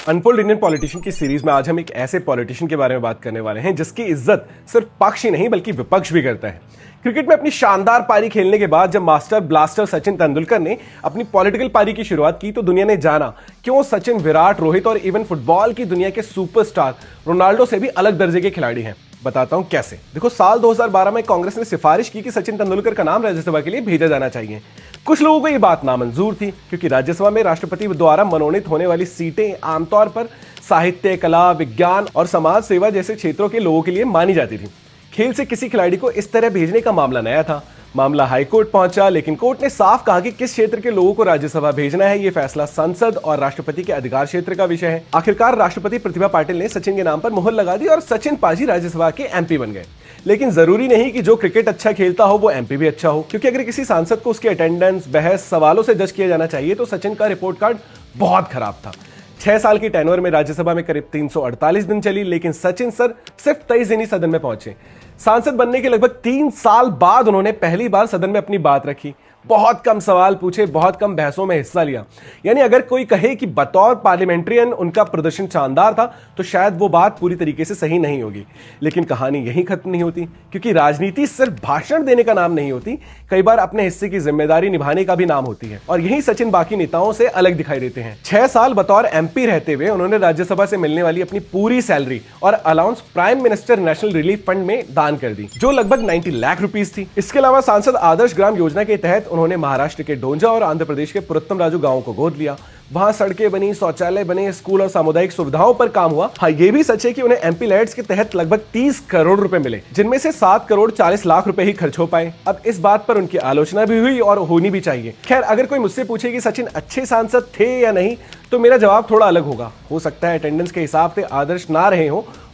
Unfold Indian politician की series में आज हम एक ऐसे पॉलिटिशियन के बारे में बात करने वाले हैं जिसकी इज्जत सिर्फ पक्ष ही नहीं बल्कि विपक्ष भी करता है। क्रिकेट में अपनी शानदार पारी खेलने के बाद जब मास्टर ब्लास्टर सचिन तेंदुलकर ने अपनी पॉलिटिकल पारी की शुरुआत की तो दुनिया ने जाना क्यों सचिन, विराट, रोहित और इवन फुटबॉल की दुनिया के सुपरस्टार रोनाल्डो से भी अलग दर्जे के खिलाड़ी हैं। बताता हूं कैसे। देखो, साल 2012 में कांग्रेस ने सिफारिश की कि सचिन तेंदुलकर का नाम राज्यसभा के लिए भेजा जाना चाहिए। कुछ लोगों को यह बात नामंजूर थी क्योंकि राज्यसभा में राष्ट्रपति द्वारा मनोनीत होने वाली सीटें आमतौर पर साहित्य, कला, विज्ञान और समाज सेवा जैसे क्षेत्रों के लोगों के लिए मानी जाती थी। खेल से किसी खिलाड़ी को इस तरह भेजने का मामला नया था। मामला हाईकोर्ट पहुंचा, लेकिन कोर्ट ने साफ कहा कि किस क्षेत्र के लोगों को राज्यसभा भेजना है, यह फैसला संसद और राष्ट्रपति के अधिकार क्षेत्र का विषय है। आखिरकार राष्ट्रपति प्रतिभा पाटिल ने सचिन के नाम पर मुहर लगा दी और सचिन पाजी राज्यसभा के एमपी बन गए। लेकिन जरूरी नहीं कि जो क्रिकेट अच्छा खेलता हो वो एमपी भी अच्छा हो, क्योंकि अगर किसी सांसद को उसके अटेंडेंस, बहस, सवालों से जज किया जाना चाहिए तो सचिन का रिपोर्ट कार्ड बहुत खराब था। 6 साल की टेन्योर में राज्यसभा में करीब 348 दिन चली, लेकिन सचिन सर सिर्फ 23 दिन ही सदन में पहुंचे। सांसद बनने के लगभग 3 साल बाद उन्होंने पहली बार सदन में अपनी बात रखी। बहुत कम सवाल पूछे, बहुत कम बहसों में हिस्सा लिया। यानी अगर कोई कहे कि बतौर पार्लियामेंट्रियन उनका प्रदर्शन शानदार था तो शायद वो बात पूरी तरीके से सही नहीं होगी। लेकिन कहानी यहीं खत्म नहीं होती, क्योंकि राजनीति सिर्फ भाषण देने का नाम नहीं होती, कई बार अपने हिस्से की जिम्मेदारी निभाने का भी नाम होती है। और यही सचिन बाकी नेताओं से अलग दिखाई देते हैं। 6 साल बतौर एमपी रहते हुए उन्होंने राज्यसभा से मिलने वाली अपनी पूरी सैलरी और allowance prime minister national relief fund में दान कर दी, जो लगभग 90 लाख रुपीस थी। इसके अलावा सांसद आदर्श ग्राम योजना के तहत उन्होंने महाराष्ट्र के डोंजा और आंध्र प्रदेश के पुरुत्तम राजू गांवों को गोद लिया। वहां सड़कें बनी, शौचालय बने, स्कूल और सामुदायिक सुविधाओं पर काम हुआ। हाँ, ये भी सच है कि उन्हें एमपी लैड्स के तहत लगभग 30 करोड़ रुपए मिले, जिनमें से 7 करोड़ 40 लाख रुपए ही खर्च हो पाए। अब इस बात पर उनकी आलोचना भी हुई और होनी भी चाहिए। खैर, अगर कोई मुझसे पूछे कि सचिन अच्छे सांसद थे या नहीं, तो मेरा जवाब थोड़ा अलग होगा। हो सकता है अटेंडेंस के हिसाब से आदर्श ना रहे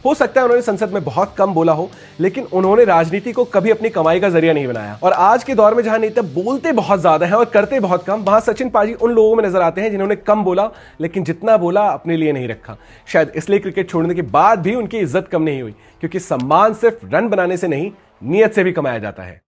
हो सकता है उन्होंने संसद में बहुत कम बोला हो, लेकिन उन्होंने राजनीति को कभी अपनी कमाई का जरिया नहीं बनाया। और आज के दौर में जहां नेता बोलते बहुत ज्यादा हैं और करते बहुत कम, वहां सचिन पाजी उन लोगों में नजर आते हैं जिन्होंने कम बोला लेकिन जितना बोला अपने लिए नहीं रखा। शायद इसलिए क्रिकेट छोड़ने के बाद भी उनकी इज्जत कम नहीं हुई, क्योंकि सम्मान सिर्फ रन बनाने से नहीं, नीयत से भी कमाया जाता है।